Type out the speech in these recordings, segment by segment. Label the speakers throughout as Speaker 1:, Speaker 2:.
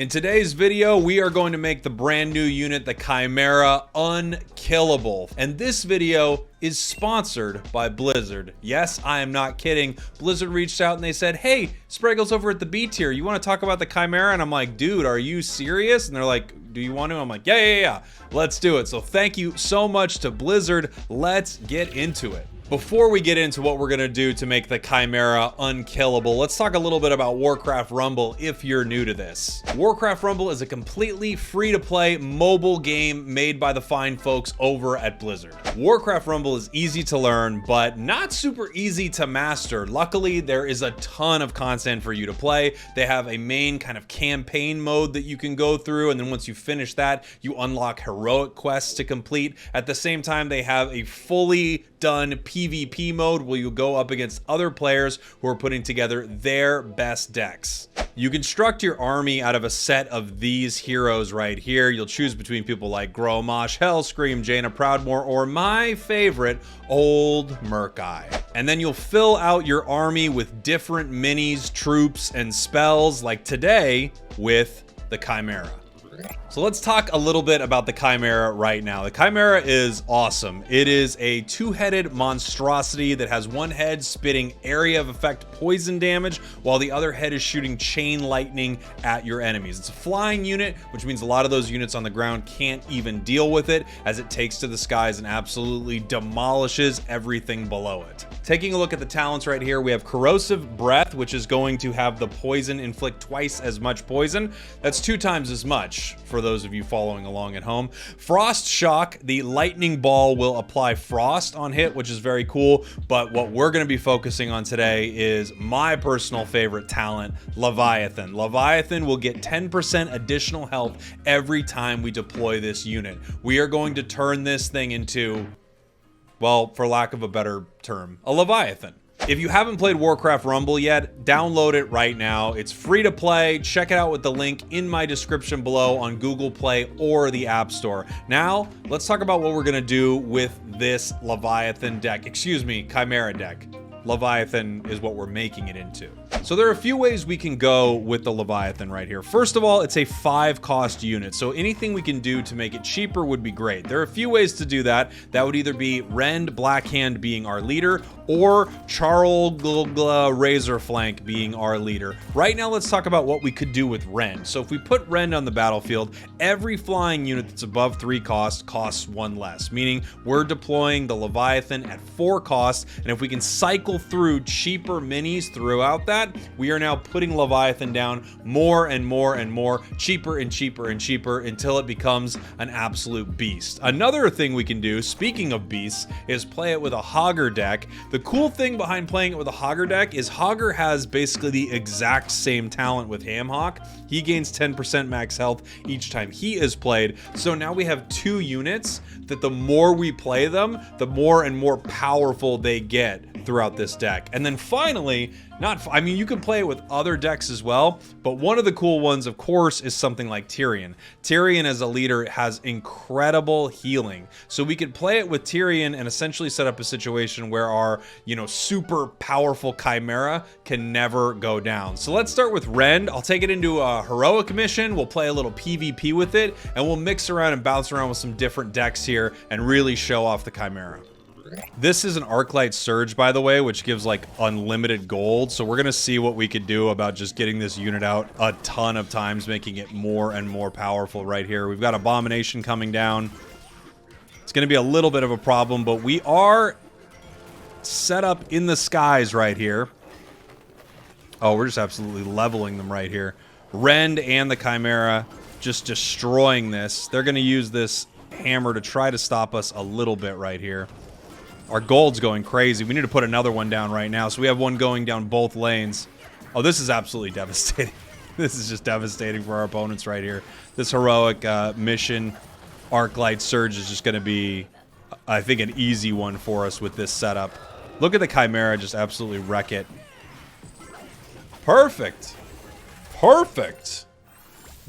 Speaker 1: In today's video, we are going to make the brand new unit, the Chimera, unkillable. And this video is sponsored by Blizzard. Yes, I am not kidding. Blizzard reached out and they said, hey, spragels over at the B tier, you want to talk about the Chimera? And I'm like, dude, are you serious? And they're like, do you want to? I'm like, yeah. Let's do it. So thank you so much to Blizzard. Let's get into it. Before we get into what we're gonna do to make the Chimera unkillable, let's talk a little bit about Warcraft Rumble if you're new to this. Warcraft Rumble is a completely free-to-play mobile game made by the fine folks over at Blizzard. Warcraft Rumble is easy to learn, but not super easy to master. Luckily, there is a ton of content for you to play. They have a main kind of campaign mode that you can go through, and then once you finish that, you unlock heroic quests to complete. At the same time, they have a fully done PvP mode where you go up against other players who are putting together their best decks. You construct your army out of a set of these heroes right here. You'll choose between people like Gromosh, Hellscream, Jaina Proudmoore, or my favorite, Old Murkeye. And then you'll fill out your army with different minis, troops, and spells, like today with the Chimera. So let's talk a little bit about the Chimera right now. The Chimera is awesome. It is a two-headed monstrosity that has one head spitting area of effect poison damage, while the other head is shooting chain lightning at your enemies. It's a flying unit, which means a lot of those units on the ground can't even deal with it, as it takes to the skies and absolutely demolishes everything below it. Taking a look at the talents right here, we have Corrosive Breath, which is going to have the poison inflict twice as much poison. That's 2 times as much for those of you following along at home. Frost Shock, the lightning ball will apply frost on hit, which is very cool, but what we're going to be focusing on today is my personal favorite talent, Leviathan. Leviathan will get 10% additional health every time we deploy this unit. We are going to turn this thing into, well, for lack of a better term, a Leviathan. If you haven't played Warcraft Rumble yet, download it right now. It's free to play. Check it out with the link in my description below on Google Play or the App Store. Now, let's talk about what we're gonna do with this Leviathan deck. Excuse me, Chimera deck. Leviathan is what we're making it into. So there are a few ways we can go with the Leviathan right here. First of all, it's a 5-cost unit, so anything we can do to make it cheaper would be great. There are a few ways to do that. That would either be Rend Blackhand being our leader, or Charlgla Razorflank being our leader. Right now, let's talk about what we could do with Rend. So if we put Rend on the battlefield, every flying unit that's above 3 cost costs 1 less, meaning we're deploying the Leviathan at 4 costs, and if we can cycle through cheaper minis throughout that, we are now putting Leviathan down more and more and more, cheaper and cheaper and cheaper, until it becomes an absolute beast. Another thing we can do, speaking of beasts, is play it with a Hogger deck. The cool thing behind playing it with a Hogger deck is Hogger has basically the exact same talent with Hamhawk. He gains 10% max health each time he is played. So now we have 2 units that the more we play them, the more and more powerful they get throughout this deck. And then finally, I mean, you can play it with other decks as well, but one of the cool ones, of course, is something like Tyrion. Tyrion as a leader has incredible healing. So we could play it with Tyrion and essentially set up a situation where our, super powerful Chimera can never go down. So let's start with Rend. I'll take it into a heroic mission. We'll play a little PvP with it, and we'll mix around and bounce around with some different decks here and really show off the Chimera. This is an Arclight Surge, by the way, which gives like unlimited gold. So we're going to see what we could do about just getting this unit out a ton of times, making it more and more powerful right here. We've got Abomination coming down. It's going to be a little bit of a problem, but we are set up in the skies right here. Oh, we're just absolutely leveling them right here. Rend and the Chimera just destroying this. They're going to use this hammer to try to stop us a little bit right here. Our gold's going crazy. We need to put another one down right now. So we have one going down both lanes. Oh, this is absolutely devastating. This is just devastating for our opponents right here. This heroic mission, Arclight Surge, is just going to be, I think, an easy one for us with this setup. Look at the Chimera just absolutely wreck it. Perfect. Perfect.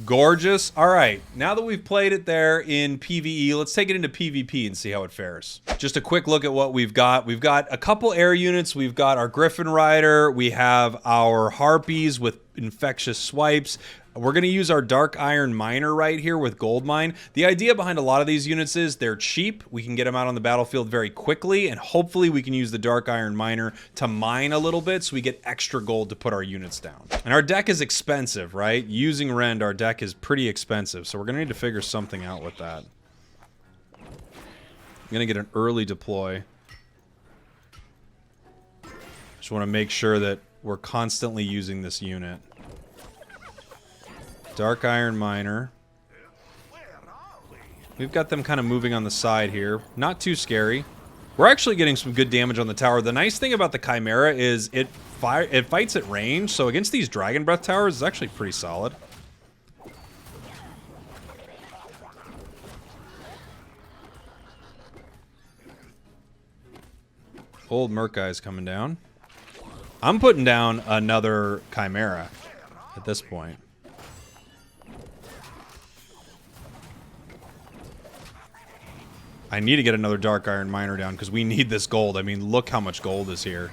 Speaker 1: Gorgeous. All right, now that we've played it there in PvE, let's take it into PvP and see how it fares. Just a quick look at what we've got. We've got a couple air units. We've got our Griffin Rider. We have our Harpies with infectious swipes. We're going to use our Dark Iron Miner right here with Gold Mine. The idea behind a lot of these units is they're cheap. We can get them out on the battlefield very quickly, and hopefully we can use the Dark Iron Miner to mine a little bit so we get extra gold to put our units down. And our deck is expensive, right? Using Rend, our deck is pretty expensive, so we're going to need to figure something out with that. I'm going to get an early deploy. Just want to make sure that we're constantly using this unit. Dark Iron Miner. We've got them kind of moving on the side here. Not too scary. We're actually getting some good damage on the tower. The nice thing about the Chimera is it fights at range, so against these Dragon Breath towers, it's actually pretty solid. Old Merc guy's coming down. I'm putting down another Chimera at this point. I need to get another Dark Iron Miner down because we need this gold. I mean, look how much gold is here.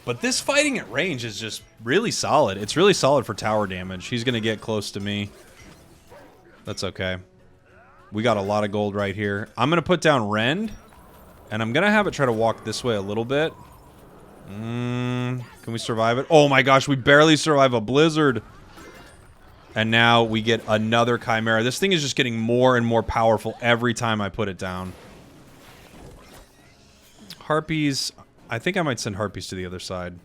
Speaker 1: But this fighting at range is just really solid. It's really solid for tower damage. He's going to get close to me. That's okay. We got a lot of gold right here. I'm going to put down Rend. And I'm going to have it try to walk this way a little bit. Can we survive it? Oh my gosh, we barely survive a blizzard. And now we get another Chimera. This thing is just getting more and more powerful every time I put it down. Harpies. I think I might send Harpies to the other side.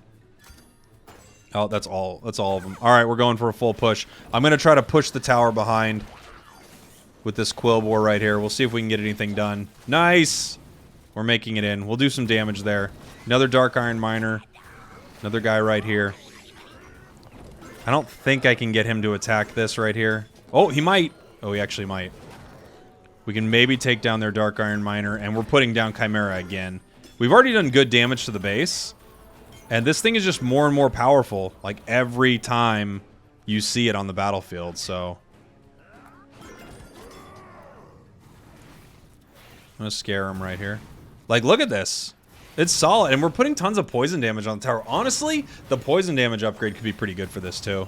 Speaker 1: Oh, that's all. That's all of them. All right, we're going for a full push. I'm going to try to push the tower behind with this Quillbore right here. We'll see if we can get anything done. Nice! We're making it in. We'll do some damage there. Another Dark Iron Miner. Another guy right here. I don't think I can get him to attack this right here. Oh, he might. Oh, he actually might. We can maybe take down their Dark Iron Miner, and we're putting down Chimera again. We've already done good damage to the base, and this thing is just more and more powerful, like every time you see it on the battlefield, so... I'm gonna scare him right here. Like, look at this. It's solid, and we're putting tons of poison damage on the tower. Honestly, the poison damage upgrade could be pretty good for this, too.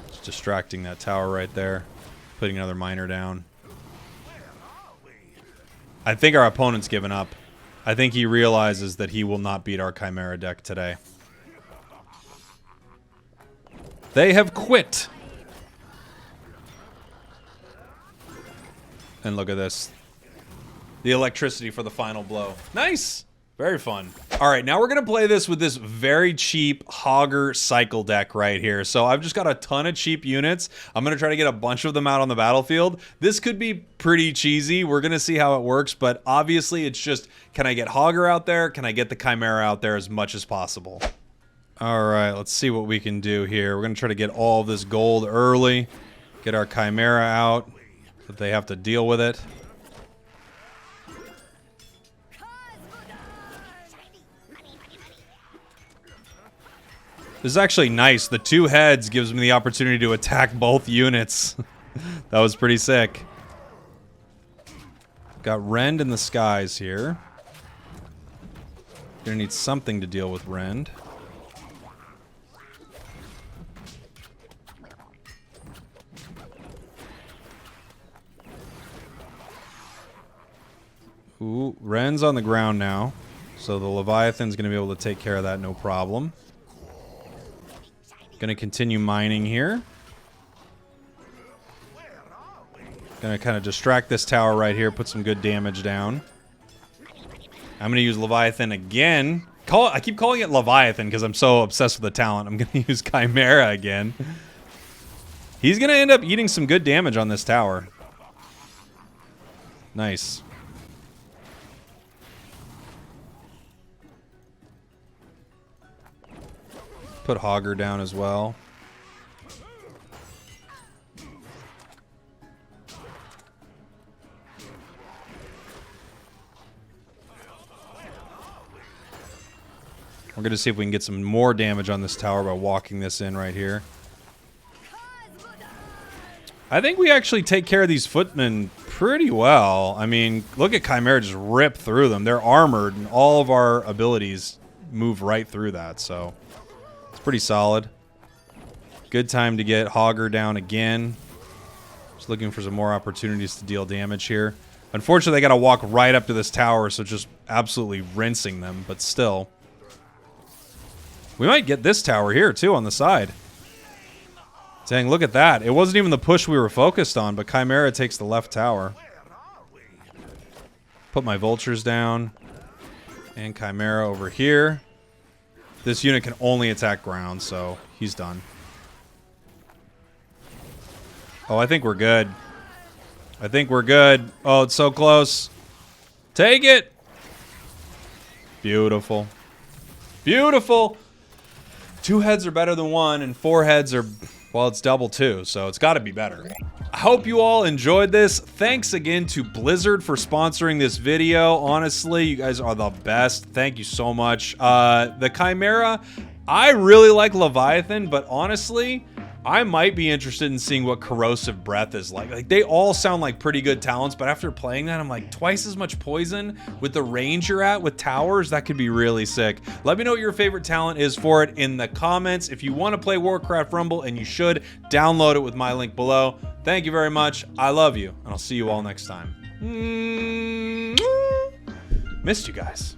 Speaker 1: Just distracting that tower right there. Putting another miner down. I think our opponent's given up. I think he realizes that he will not beat our Chimera deck today. They have quit. And look at this. The electricity for the final blow. Nice! Very fun. Alright, now we're going to play this with this very cheap Hogger cycle deck right here. So I've just got a ton of cheap units. I'm going to try to get a bunch of them out on the battlefield. This could be pretty cheesy. We're going to see how it works, but obviously it's just, can I get Hogger out there? Can I get the Chimera out there as much as possible? Alright, let's see what we can do here. We're going to try to get all of this gold early. Get our Chimera out. But they have to deal with it. This is actually nice. The 2 heads gives me the opportunity to attack both units. That was pretty sick. Got Rend in the skies here. Gonna need something to deal with Rend. Ooh, Ren's on the ground now. So the Leviathan's going to be able to take care of that, no problem. Going to continue mining here. Going to kind of distract this tower right here, put some good damage down. I'm going to use Leviathan again. I keep calling it Leviathan because I'm so obsessed with the talent. I'm going to use Chimera again. He's going to end up eating some good damage on this tower. Nice. Put Hogger down as well. We're going to see if we can get some more damage on this tower by walking this in right here. I think we actually take care of these footmen pretty well. I mean, look at Chimera just rip through them. They're armored, and all of our abilities move right through that, so it's pretty solid. Good time to get Hogger down again. Just looking for some more opportunities to deal damage here. Unfortunately, they got to walk right up to this tower, so just absolutely rinsing them, but still. We might get this tower here, too, on the side. Dang, look at that. It wasn't even the push we were focused on, but Chimera takes the left tower. Put my vultures down. And Chimera over here. This unit can only attack ground, so he's done. Oh, I think we're good. I think we're good. Oh, it's so close. Take it! Beautiful. Beautiful! 2 heads are better than 1, and 4 heads are... well, it's double 2, so it's got to be better. I hope you all enjoyed this. Thanks again to Blizzard for sponsoring this video. Honestly, you guys are the best. Thank you so much. The Chimera, I really like Leviathan, but honestly, I might be interested in seeing what Corrosive Breath is like. Like, they all sound like pretty good talents, but after playing that, I'm like, twice as much poison with the range you're at with towers, that could be really sick. Let me know what your favorite talent is for it in the comments. If you want to play Warcraft Rumble, and you should, download it with my link below. Thank you very much. I love you, and I'll see you all next time. Missed you guys.